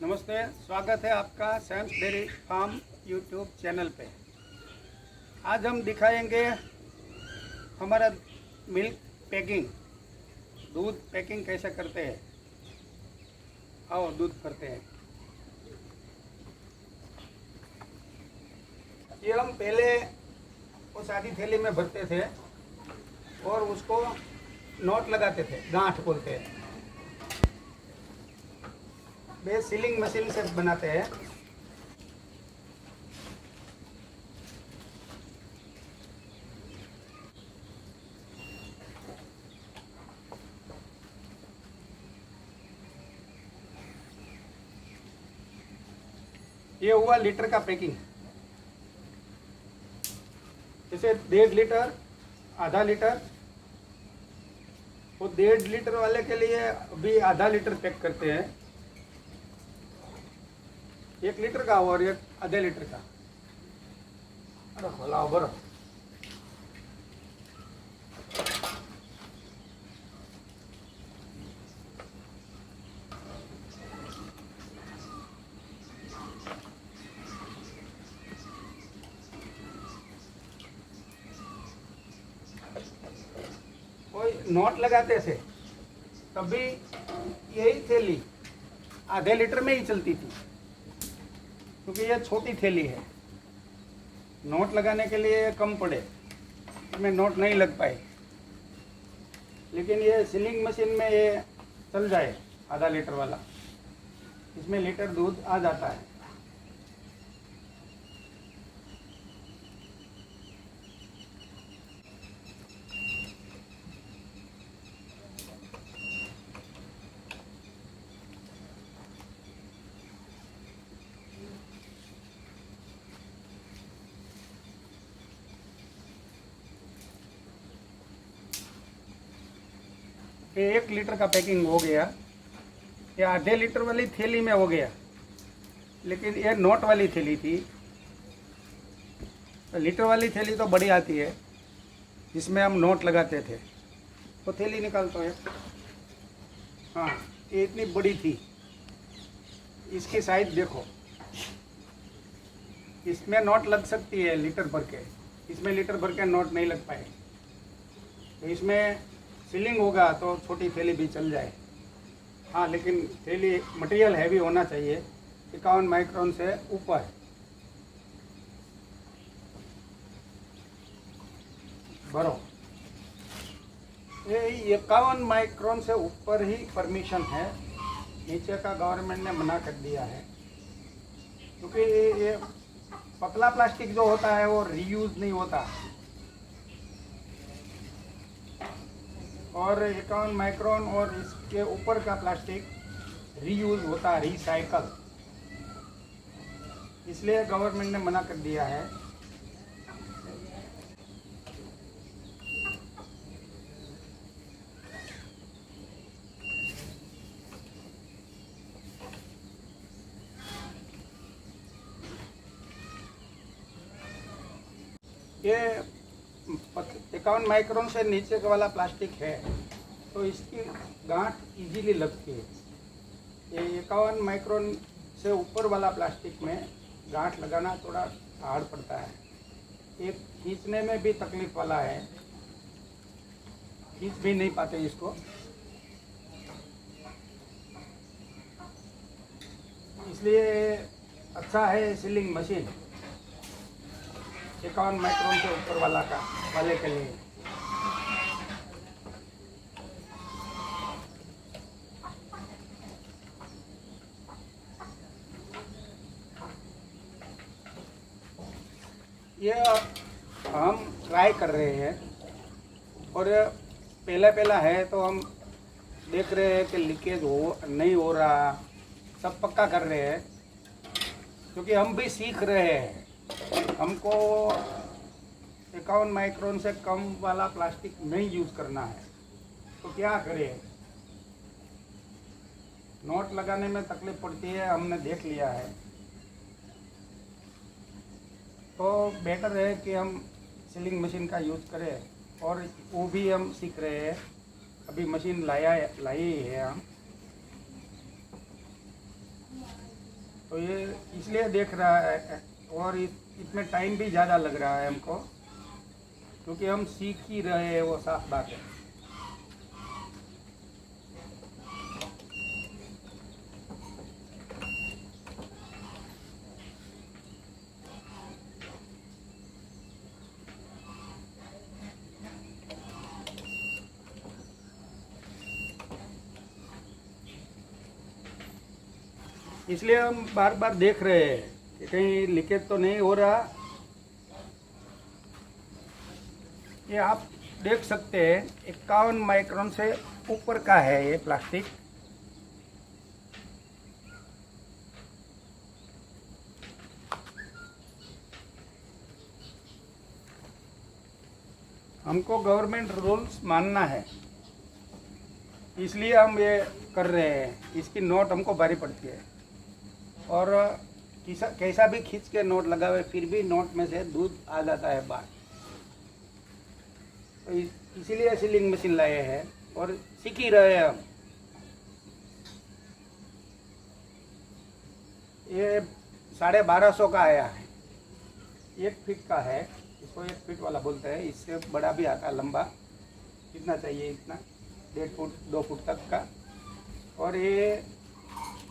नमस्ते, स्वागत है आपका Sam's dairy farm YouTube channel पे। आज हम दिखाएंगे हमारा मिल्क पैकिंग, दूध पैकिंग कैसे करते हैं। आओ दूध करते हैं। ये हम पहले उस आधी थैली में भरते थे और उसको नोट लगाते थे, गांठ बोलते हैं। वे सीलिंग मशीन से बनाते हैं। ये हुआ लीटर का पैकिंग। जैसे 1.5 लीटर, आधा लीटर। वो 1.5 लीटर वाले के लिए अभी आधा लीटर पैक करते हैं, 1 लीटर का और एक आधे लीटर का। अरे खोलाओ बरो। कोई नोट लगाते थे तभी यही थैली आधे लीटर में ही चलती थी, क्योंकि ये छोटी थैली है। नोट लगाने के लिए कम पड़े, इसमें नोट नहीं लग पाए। लेकिन ये सीलिंग मशीन में ये चल जाए आधा लीटर वाला, इसमें लीटर दूध आ जाता है। ये 1 लीटर का पैकिंग हो गया। ये आधे लीटर वाली थैली में हो गया, लेकिन ये नोट वाली थैली थी। लीटर वाली थैली तो बड़ी आती है, जिसमें हम नोट लगाते थे। वो थैली निकालते हैं। हाँ, ये इतनी बड़ी थी। इसकी साइज देखो, इसमें नोट लग सकती है लीटर भर के, इसमें लीटर भर के नोट नहीं लग पाए। तो इसमें सीलिंग होगा तो छोटी थैली भी चल जाए। हाँ, लेकिन थैली मटेरियल हैवी होना चाहिए, 51 माइक्रोन से ऊपर। भरो। ये 51 माइक्रोन से ऊपर ही परमिशन है, नीचे का गवर्नमेंट ने मना कर दिया है। क्योंकि ये पतला प्लास्टिक जो होता है वो रीयूज नहीं होता, और 51 माइक्रोन और इसके ऊपर का प्लास्टिक रीयूज होता है, रिसाइकल। इसलिए गवर्नमेंट ने मना कर दिया है। ये 51 माइक्रोन से नीचे का वाला प्लास्टिक है, तो इसकी गांठ इजीली लगती है। ये 51 माइक्रोन से ऊपर वाला प्लास्टिक में गांठ लगाना थोड़ा हार्ड पड़ता है। ये खींचने में भी तकलीफ वाला है, खींच भी नहीं पाते इसको। इसलिए अच्छा है सीलिंग मशीन 51 माइक्रोन से ऊपर वाले के लिए। ये हम ट्राई कर रहे हैं, और पहला है तो हम देख रहे हैं कि लीकेज हो नहीं हो रहा, सब पक्का कर रहे हैं। क्योंकि हम भी सीख रहे हैं। हमको 51 माइक्रोन से कम वाला प्लास्टिक नहीं यूज़ करना है, तो क्या करें। नोट लगाने में तकलीफ पड़ती है, हमने देख लिया है। तो बेटर है कि हम सीलिंग मशीन का यूज़ करें, और वो भी हम सीख रहे हैं। अभी मशीन लाई है हम। तो ये इसलिए देख रहा है, और इसमें टाइम भी ज़्यादा लग रहा है हमको, क्योंकि हम सीख ही रहे हैं, वो साफ बात है। इसलिए हम बार बार देख रहे हैं कि कहीं लीकेज तो नहीं हो रहा। ये आप देख सकते हैं 51 माइक्रोन से ऊपर का है ये प्लास्टिक। हमको गवर्नमेंट रूल्स मानना है, इसलिए हम ये कर रहे हैं। इसकी नोट हमको भारी पड़ती है, और कैसा भी खींच के नोट लगावे फिर भी नोट में से दूध आ जाता है बाहर। तो इसीलिए सीलिंग मशीन लाए हैं और सीख ही रहे हैं हम। ये 1250 का आया है, 1 फीट का है, इसको 1 फीट वाला बोलते हैं। इससे बड़ा भी आता है, लंबा कितना चाहिए इतना, 1.5 फुट 2 फुट तक का। और ये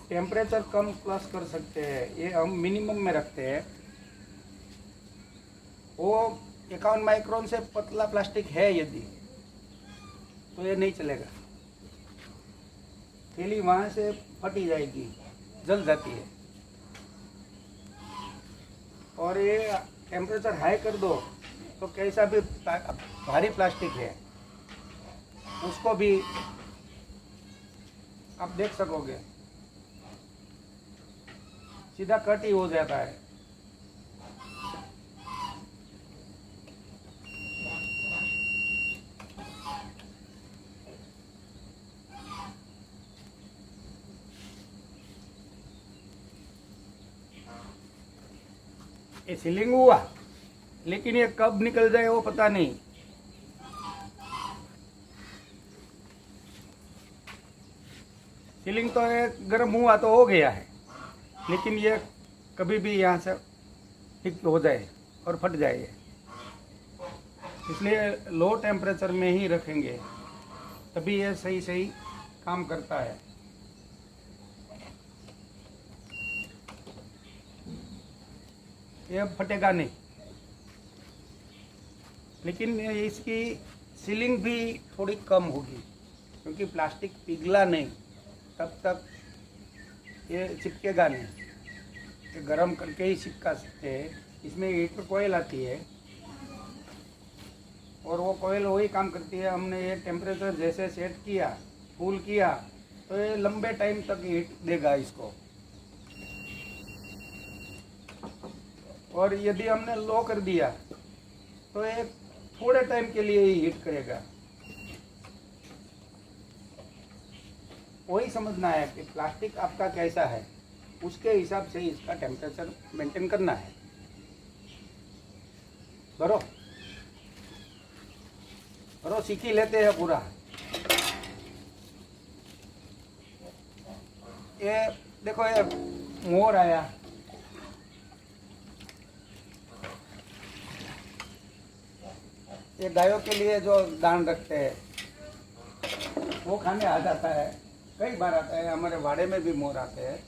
टेम्परेचर कम प्लस कर सकते हैं, ये हम मिनिमम में रखते हैं। वो 51 माइक्रोन से पतला प्लास्टिक है यदि, तो ये नहीं चलेगा। थैली वहाँ से फटी जाएगी, जल जाती है। और ये टेम्परेचर हाई कर दो तो कैसा भी भारी प्लास्टिक है उसको भी आप देख सकोगे, सीधा कट ही हो जाता है। ये सीलिंग हुआ, लेकिन ये कब निकल जाए वो पता नहीं। सीलिंग तो ये गर्म हुआ तो हो गया है, लेकिन ये कभी भी यहाँ से ठीक हो जाए और फट जाए। इसलिए लो टेम्परेचर में ही रखेंगे, तभी ये सही सही काम करता है। ये फटेगा नहीं, लेकिन इसकी सीलिंग भी थोड़ी कम होगी, क्योंकि प्लास्टिक पिघला नहीं तब तक ये चिपकेगा नहीं। ये गरम करके ही चिपका सकते हैं। इसमें हीटर कोयल आती है, और वो कोयल वही काम करती है। हमने ये टेम्परेचर जैसे सेट किया, कूल किया, तो ये लंबे टाइम तक हीट देगा इसको। और यदि हमने लो कर दिया तो ये थोड़े टाइम के लिए ही हीट करेगा। वही समझना है कि प्लास्टिक आपका कैसा है, उसके हिसाब से इसका टेम्परेचर मेंटेन करना है। बरो सीख ही लेते हैं पूरा। ये देखो, ये मोर आया, ये गायों के लिए जो दान रखते हैं वो खाने आ जाता है। कई बार आता है, हमारे वाड़े में भी मोर आते हैं,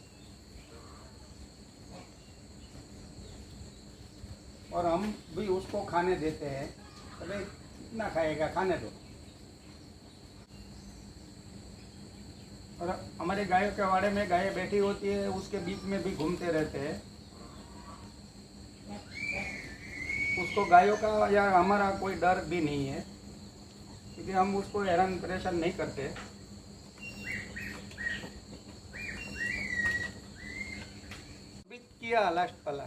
और हम भी उसको खाने देते हैं। अरे कितना खाएगा, खाने दो। और हमारे गायों के वाड़े में गायें बैठी होती है, उसके बीच में भी घूमते रहते हैं। उसको गायों का या हमारा कोई डर भी नहीं है, क्योंकि हम उसको हैरान परेशान नहीं करते। अभी किया लास्ट वाला,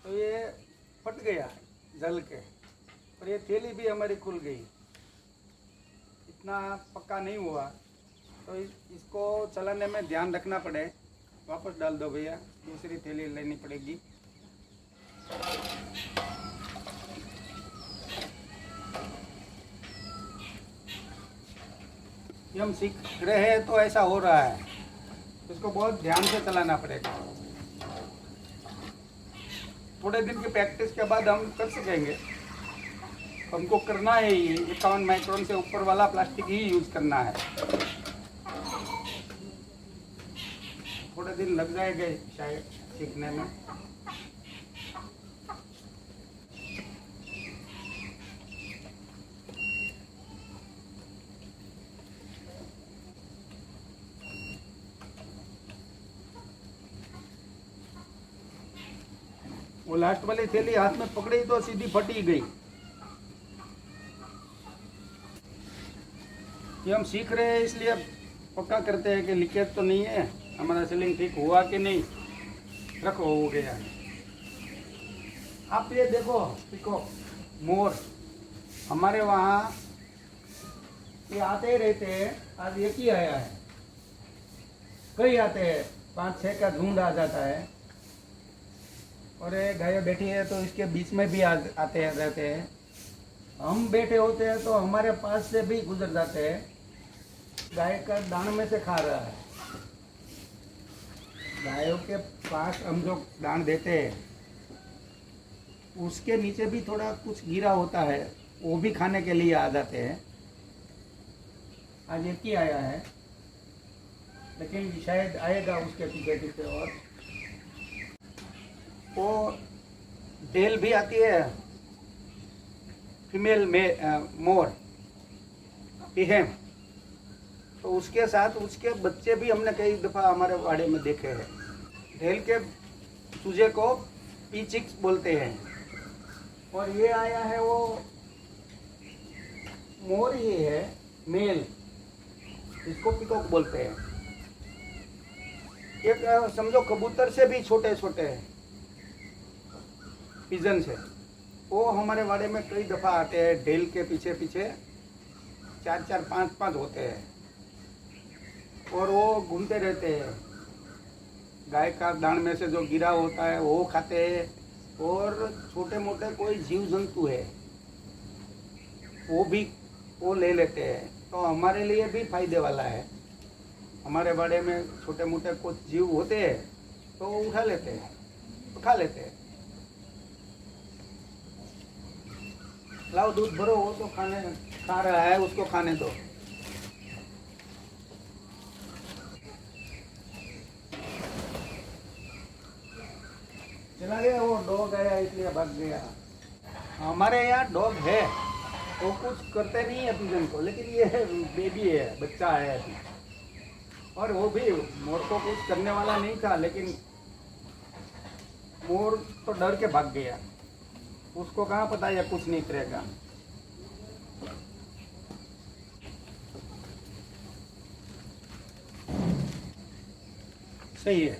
तो ये फट गया जल के, और ये थैली भी हमारी खुल गई। इतना पक्का नहीं हुआ, तो इसको चलाने में ध्यान रखना पड़े। वापस डाल दो भैया, दूसरी थैली लेनी पड़ेगी। हम सीख रहे हैं तो ऐसा हो रहा है, इसको बहुत ध्यान से चलाना पड़ेगा। थोड़े दिन की प्रैक्टिस के बाद हम कर सकेंगे। हमको करना है ये 51 माइक्रोन से ऊपर वाला प्लास्टिक ही यूज़ करना है। थोड़े दिन लग जाएंगे शायद सीखने में। वो लास्ट वाली थैली हाथ में पकड़ी तो सीधी फटी गई। ये हम सीख रहे हैं इसलिए पक्का करते हैं कि लीकेज तो नहीं है, हमारा सीलिंग ठीक हुआ कि नहीं। रखो हो गया। आप ये देखो मोर हमारे वहाँ ये आते ही रहते हैं। आज एक ही आया है, कई आते हैं, 5-6 का झुंड आ जाता है। और ये गाय बैठी है तो इसके बीच में भी आते रहते हैं। हम बैठे होते हैं तो हमारे पास से भी गुजर जाते हैं। गाय का दान में से खा रहा है। गायों के पास हम जो दान देते हैं उसके नीचे भी थोड़ा कुछ गिरा होता है, वो भी खाने के लिए आ जाते हैं। आज एक ही आया है, लेकिन शायद आएगा उसके पीछे पीछे। और वो डेल भी आती है, फीमेल में मोर पिहेम, तो उसके साथ उसके बच्चे भी हमने कई दफ़ा हमारे वाड़े में देखे हैं। डेल के चूजे को पीचिक्स बोलते हैं। और ये आया है वो मोर ही है, मेल, इसको पिकॉक बोलते हैं। एक समझो कबूतर से भी छोटे छोटे हैं, पिजन से। वो हमारे वाड़े में कई दफ़ा आते हैं। डेल के पीछे पीछे 4-4, 5-5 होते हैं और वो घूमते रहते हैं। गाय का दान में से जो गिरा होता है वो खाते हैं। और छोटे मोटे कोई जीव जंतु है वो ले लेते हैं। तो हमारे लिए भी फायदे वाला है। हमारे बाड़े में छोटे मोटे कुछ जीव होते हैं तो वो उठा लेते हैं, खा लेते हैं। लाओ दूध भरो, वो तो खा रहा है, उसको खाने दो। चला गया वो डॉग आया इसलिए भाग गया। हमारे यहाँ डॉग है, वो कुछ करते नहीं है पिजन को, लेकिन ये बेबी है, बच्चा है अभी। और वो भी मोर को कुछ करने वाला नहीं था, लेकिन मोर तो डर के भाग गया। उसको कहाँ पता है कुछ नहीं करेगा। सही है,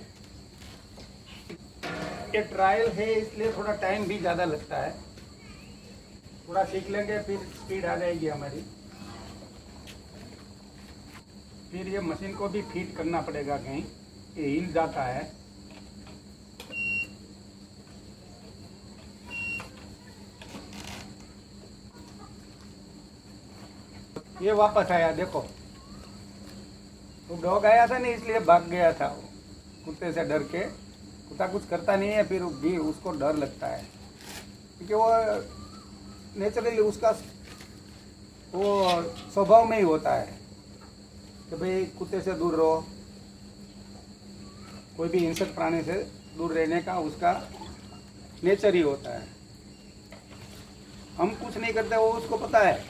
ये ट्रायल है इसलिए थोड़ा टाइम भी ज़्यादा लगता है। थोड़ा सीख लेंगे फिर स्पीड आ जाएगी हमारी। फिर ये मशीन को भी फिट करना पड़ेगा, कहीं ये हिल जाता है। ये वापस आया, देखो वो डॉग आया था नहीं इसलिए भाग गया था वो कुत्ते से डर के। कुत्ता कुछ करता नहीं है, फिर भी उसको डर लगता है क्योंकि वो नेचुरली उसका वो स्वभाव में ही होता है कि भाई कुत्ते से दूर रहो, कोई भी हिंसक प्राणी से दूर रहने का उसका नेचर ही होता है। हम कुछ नहीं करते, वो उसको पता है,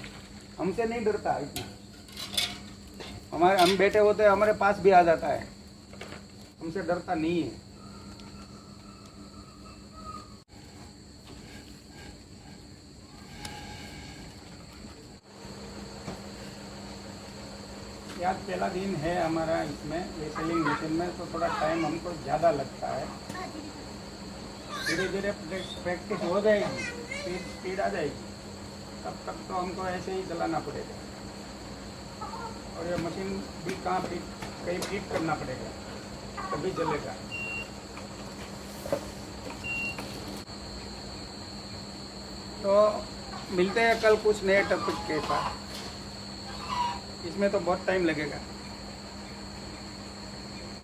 हमसे नहीं डरता इतना। हम बैठे होते हैं, हमारे पास भी आ जाता है, हमसे डरता नहीं है। आज पहला दिन है हमारा इसमें ये सेलिंग मशीन में, तो थोड़ा टाइम हमको ज़्यादा लगता है। धीरे धीरे प्रैक्टिस हो जाएगी, फिर स्पीड आ जाएगी। तब तक तो हमको ऐसे ही चलाना पड़ेगा। और ये मशीन भी कहीं फिट करना पड़ेगा, तभी चलेगा। तो मिलते हैं कल कुछ नए टॉपिक के साथ। इसमें तो बहुत टाइम लगेगा।